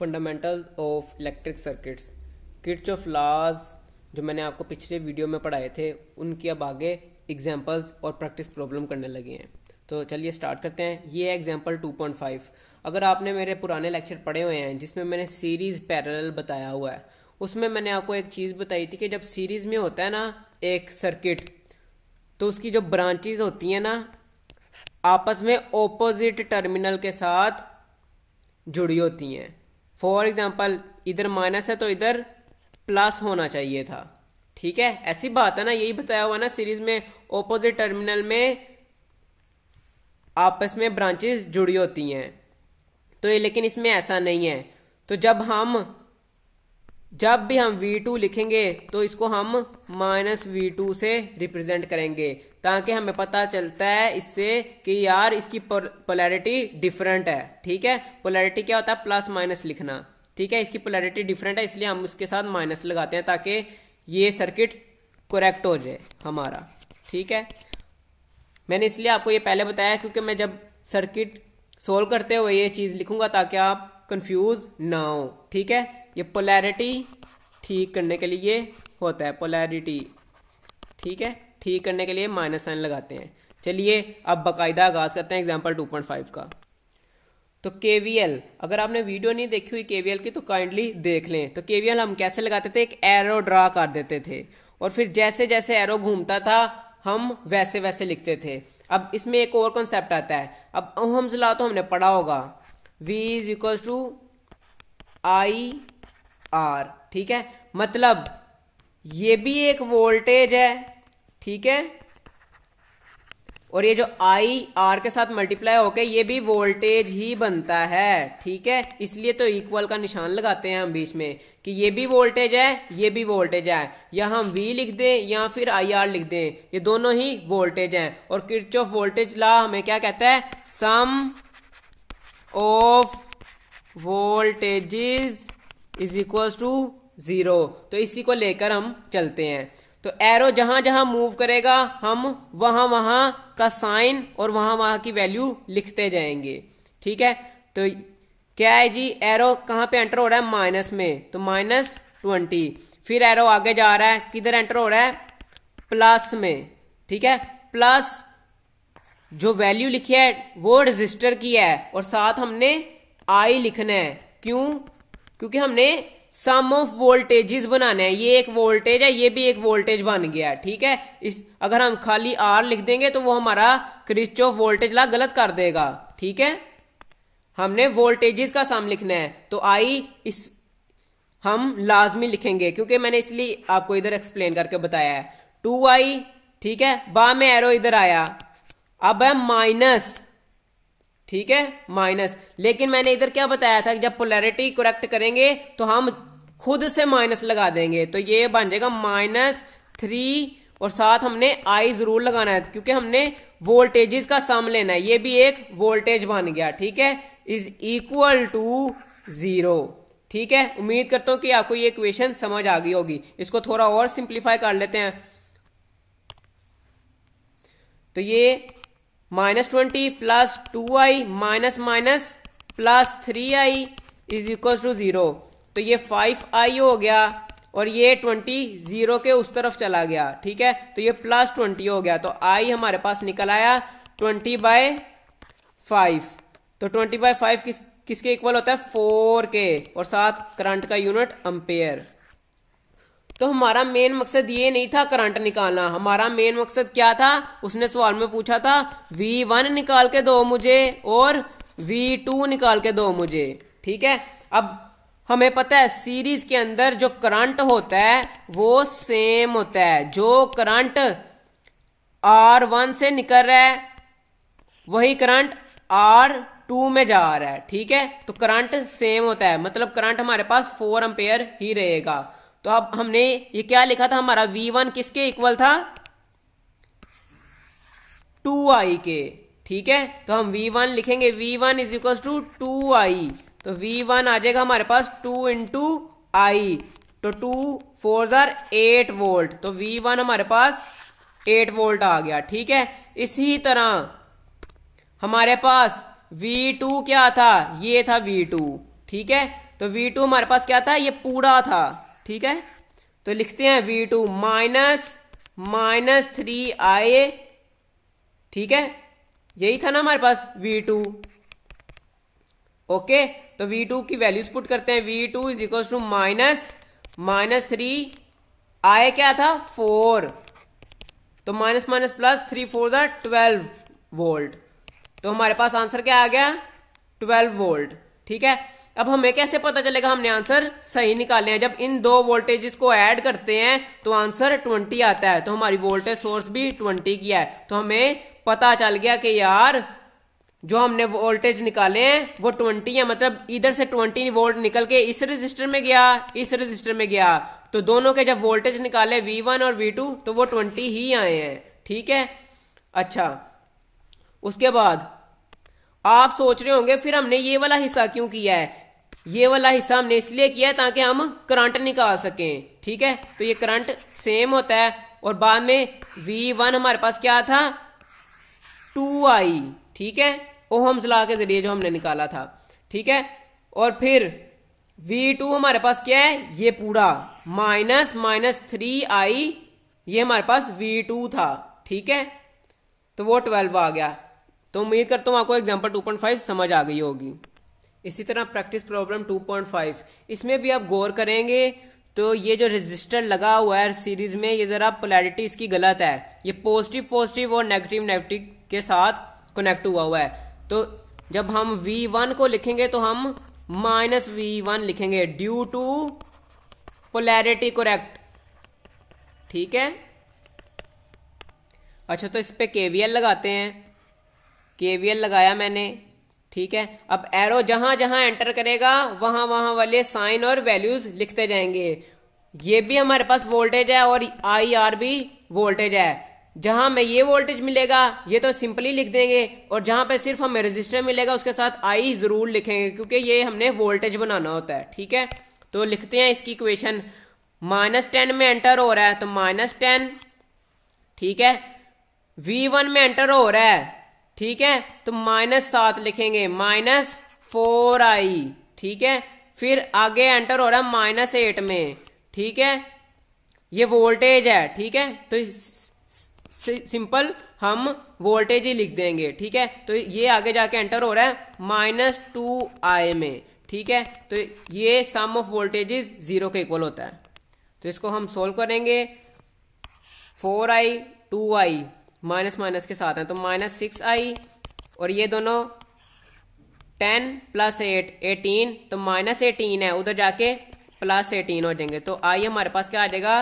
Fundamental of electric circuits, Kirchhoff laws जो मैंने आपको पिछले वीडियो में पढ़ाए थे उनकी अब आगे एग्जांपल्स और प्रैक्टिस प्रॉब्लम करने लगे हैं। तो चलिए स्टार्ट करते हैं। ये है एग्जांपल 2.5। अगर आपने मेरे पुराने लेक्चर पढ़े हुए हैं जिसमें मैंने सीरीज़ पैरेलल बताया हुआ है, उसमें मैंने आपको एक चीज़ बताई थी कि जब सीरीज़ में होता है ना एक सर्किट, तो उसकी जो ब्रांचेज होती हैं ना आपस में ऑपोजिट टर्मिनल के साथ जुड़ी होती हैं। फॉर एग्जांपल इधर माइनस है तो इधर प्लस होना चाहिए था। ठीक है, ऐसी बात है ना, यही बताया हुआ ना सीरीज में ऑपोजिट टर्मिनल में आपस में ब्रांचेस जुड़ी होती हैं। तो ये लेकिन इसमें ऐसा नहीं है। तो जब भी हम V2 लिखेंगे तो इसको हम -V2 से रिप्रेजेंट करेंगे, ताकि हमें पता चलता है इससे कि यार इसकी पोलैरिटी डिफरेंट है। ठीक है, पोलैरिटी क्या होता है, प्लस माइनस लिखना। ठीक है, इसकी पोलैरिटी डिफरेंट है इसलिए हम उसके साथ माइनस लगाते हैं ताकि ये सर्किट करेक्ट हो जाए हमारा। ठीक है, मैंने इसलिए आपको ये पहले बताया क्योंकि मैं जब सर्किट सोल्व करते हुए ये चीज़ लिखूंगा ताकि आप कंफ्यूज ना हो। ठीक है, ये पोलैरिटी ठीक करने के लिए होता है, पोलैरिटी। ठीक है, ठीक करने के लिए माइनस साइन लगाते हैं। चलिए अब बाकायदा आगाज करते हैं एग्जांपल 2.5 का। तो KVL, अगर आपने वीडियो नहीं देखी हुई KVL की तो काइंडली देख लें। तो KVL हम कैसे लगाते थे, एक एरो ड्रा कर देते थे और फिर जैसे जैसे एरो घूमता था हम वैसे वैसे लिखते थे। अब इसमें एक और कॉन्सेप्ट आता है। अब ओहम्स लॉ तो हमने पढ़ा होगा, V = IR। ठीक है, मतलब ये भी एक वोल्टेज है। ठीक है, और ये जो IR के साथ मल्टीप्लाई होके ये भी वोल्टेज ही बनता है। ठीक है, इसलिए तो इक्वल का निशान लगाते हैं हम बीच में कि ये भी वोल्टेज है ये भी वोल्टेज है, या हम V लिख दें या फिर IR लिख दें, ये दोनों ही वोल्टेज हैं। और किरचॉफ वोल्टेज लॉ हमें क्या कहता है, सम ऑफ वोल्टेजेस = 0। तो इसी को लेकर हम चलते हैं। तो एरो जहां जहां मूव करेगा हम वहां वहां का साइन और वहां वहां की वैल्यू लिखते जाएंगे। ठीक है, तो क्या है जी, एरो कहां पे एंटर हो रहा है, माइनस में, तो -20। फिर एरो आगे जा रहा है, किधर एंटर हो रहा है, प्लस में। ठीक है, प्लस जो वैल्यू लिखी है वो रजिस्टर की है और साथ हमने I लिखना है। क्यों, क्योंकि हमने सम ऑफ वोल्टेजेस बनाना है। ये एक वोल्टेज है ये भी एक वोल्टेज बन गया। ठीक है, इस अगर हम खाली R लिख देंगे तो वो हमारा किरचॉफ वोल्टेज लॉ गलत कर देगा। ठीक है, हमने वोल्टेजेस का सम लिखना है तो I इस हम लाजमी लिखेंगे क्योंकि मैंने इसलिए आपको इधर एक्सप्लेन करके बताया है 2I। ठीक है, बाद में एरो इधर आया, अब है माइनस। ठीक है, माइनस, लेकिन मैंने इधर क्या बताया था कि जब पोलैरिटी करेक्ट करेंगे तो हम खुद से माइनस लगा देंगे, तो ये बन जाएगा -3 और साथ हमने I जरूर लगाना है क्योंकि हमने वोल्टेजेस का सम लेना है। ये भी एक वोल्टेज बन गया। ठीक है, = 0। ठीक है, उम्मीद करता हूं कि आपको ये इक्वेशन समझ आ गई होगी। इसको थोड़ा और सिंप्लीफाई कर लेते हैं। तो ये -20 + 2I माइनस माइनस +3I = 0। तो ये 5I हो गया और ये 20 0 के उस तरफ चला गया। ठीक है, तो ये +20 हो गया। तो I हमारे पास निकल आया 20/5। तो 20/5 किसके इक्वल होता है, 4 के, और साथ करंट का यूनिट एम्पेयर। तो हमारा मेन मकसद ये नहीं था करंट निकालना, हमारा मेन मकसद क्या था, उसने सवाल में पूछा था V1 निकाल के दो मुझे और V2 निकाल के दो मुझे। ठीक है, अब हमें पता है सीरीज के अंदर जो करंट होता है वो सेम होता है। जो करंट R1 से निकल रहा है वही करंट R2 में जा रहा है। ठीक है, तो करंट सेम होता है, मतलब करंट हमारे पास 4 एम्पेयर ही रहेगा। तो अब हमने ये क्या लिखा था, हमारा V1 किसके इक्वल था, 2I के। ठीक है, तो हम V1 लिखेंगे, V1 = 2I। तो V1 आ जाएगा हमारे पास 2 × I, तो 2 4 = 8 वोल्ट। तो V1 हमारे पास 8 वोल्ट आ गया। ठीक है, इसी तरह हमारे पास V2 क्या था, ये था V2। ठीक है। तो V2 हमारे पास क्या था, ये पूरा था, ठीक है। तो लिखते हैं V2 माइनस 3i, ठीक है, यही था ना हमारे पास V2। ओके, तो V2 की वैल्यूज पुट करते हैं। V2 is equal to minus 3i क्या था 4, तो माइनस माइनस प्लस 3 4 12 वोल्ट। तो हमारे पास आंसर क्या आ गया 12 वोल्ट, ठीक है। अब हमें कैसे पता चलेगा हमने आंसर सही निकाले हैं, जब इन दो वोल्टेजेस को ऐड करते हैं तो आंसर 20 आता है। तो हमारी वोल्टेज सोर्स भी 20 की है, तो हमें पता चल गया कि यार जो हमने वोल्टेज निकाले हैं वो 20 है, मतलब इधर से 20 वोल्ट निकल के इस रजिस्टर में गया, इस रजिस्टर में गया, तो दोनों के जब वोल्टेज निकाले V1 और V2 तो वो 20 ही आए हैं, ठीक है। अच्छा, उसके बाद आप सोच रहे होंगे फिर हमने ये वाला हिस्सा क्यों किया है। ये वाला हिस्सा हमने इसलिए किया है ताकि हम करंट निकाल सकें, ठीक है। तो ये करंट सेम होता है, और बाद में V1 हमारे पास क्या था 2i, ठीक है, ओहम्स लॉ के जरिए जो हमने निकाला था, ठीक है। और फिर V2 हमारे पास क्या है, ये पूरा माइनस 3i, ये हमारे पास V2 था, ठीक है। तो वो 12 आ गया। तो उम्मीद करता हूँ आपको एग्जांपल 2.5 समझ आ गई होगी। इसी तरह प्रैक्टिस प्रॉब्लम 2.5, इसमें भी आप गौर करेंगे तो ये जो रेजिस्टर लगा हुआ है सीरीज में, ये जरा पोलैरिटी इसकी गलत है, ये पॉजिटिव पॉजिटिव और नेगेटिव नेगेटिव के साथ कनेक्ट हुआ है। तो जब हम V1 को लिखेंगे तो हम माइनस V1 लिखेंगे ड्यू टू पोलैरिटी करेक्ट, ठीक है। अच्छा, तो इस पे KVL लगाते हैं। KVL लगाया मैंने, ठीक है। अब एरो जहां जहां एंटर करेगा वहां वहां वाले साइन और वैल्यूज लिखते जाएंगे। ये भी हमारे पास वोल्टेज है और IR भी वोल्टेज है। जहां हमें ये वोल्टेज मिलेगा ये तो सिंपली लिख देंगे, और जहां पे सिर्फ हमें रेजिस्टर मिलेगा उसके साथ I जरूर लिखेंगे, क्योंकि ये हमने वोल्टेज बनाना होता है, ठीक है। तो लिखते हैं इसकी इक्वेशन, -10 में एंटर हो रहा है तो -10, ठीक है। V1 में एंटर हो रहा है, ठीक है, तो -7 लिखेंगे, -4i, ठीक है। फिर आगे एंटर हो रहा है -8 में, ठीक है, ये वोल्टेज है, ठीक है। तो सिंपल हम वोल्टेज ही लिख देंगे, ठीक है। तो ये आगे जाके एंटर हो रहा है -2i में, ठीक है। तो ये सम ऑफ वोल्टेजेस 0 के इक्वल होता है। तो इसको हम सोल्व करेंगे, 4i 2i माइनस माइनस के साथ हैं तो -6i, और ये दोनों 10 + 8 18, तो -18 है, उधर जाके +18 हो जाएंगे। तो i हमारे पास क्या आ जाएगा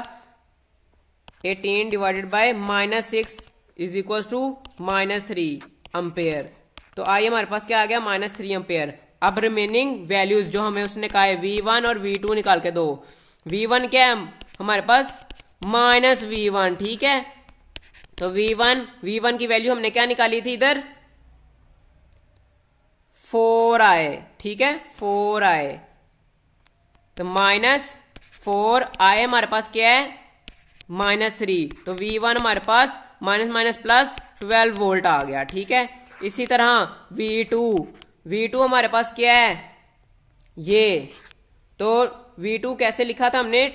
18 divided by -6 is equal to -3 ampere. तो i हमारे पास क्या आ गया -3 एम्पेयर। अब रिमेनिंग वैल्यूज जो हमें उसने कहा है V1 और V2 निकाल के दो। V1 क्या है हमारे पास -V1, ठीक है। तो V1 की वैल्यू हमने क्या निकाली थी इधर 4i, ठीक है, 4i। तो -4i हमारे पास क्या है -3, तो V1 हमारे पास माइनस माइनस प्लस 12 वोल्ट आ गया, ठीक है। इसी तरह V2 हमारे पास क्या है ये, तो V2 कैसे लिखा था हमने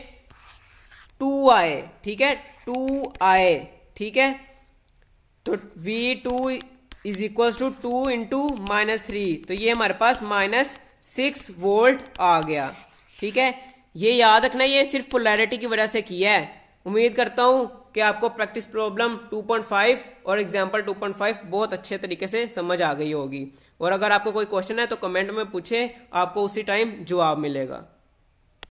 2i, ठीक है, 2i, ठीक है। तो V2 is equal to 2 into -3, तो ये हमारे पास -6 वोल्ट आ गया, ठीक है। ये याद रखना, ये सिर्फ पोलैरिटी की वजह से किया है। उम्मीद करता हूं कि आपको प्रैक्टिस प्रॉब्लम 2.5 और एग्जाम्पल 2.5 बहुत अच्छे तरीके से समझ आ गई होगी। और अगर आपको कोई क्वेश्चन है तो कमेंट में पूछें, आपको उसी टाइम जवाब मिलेगा।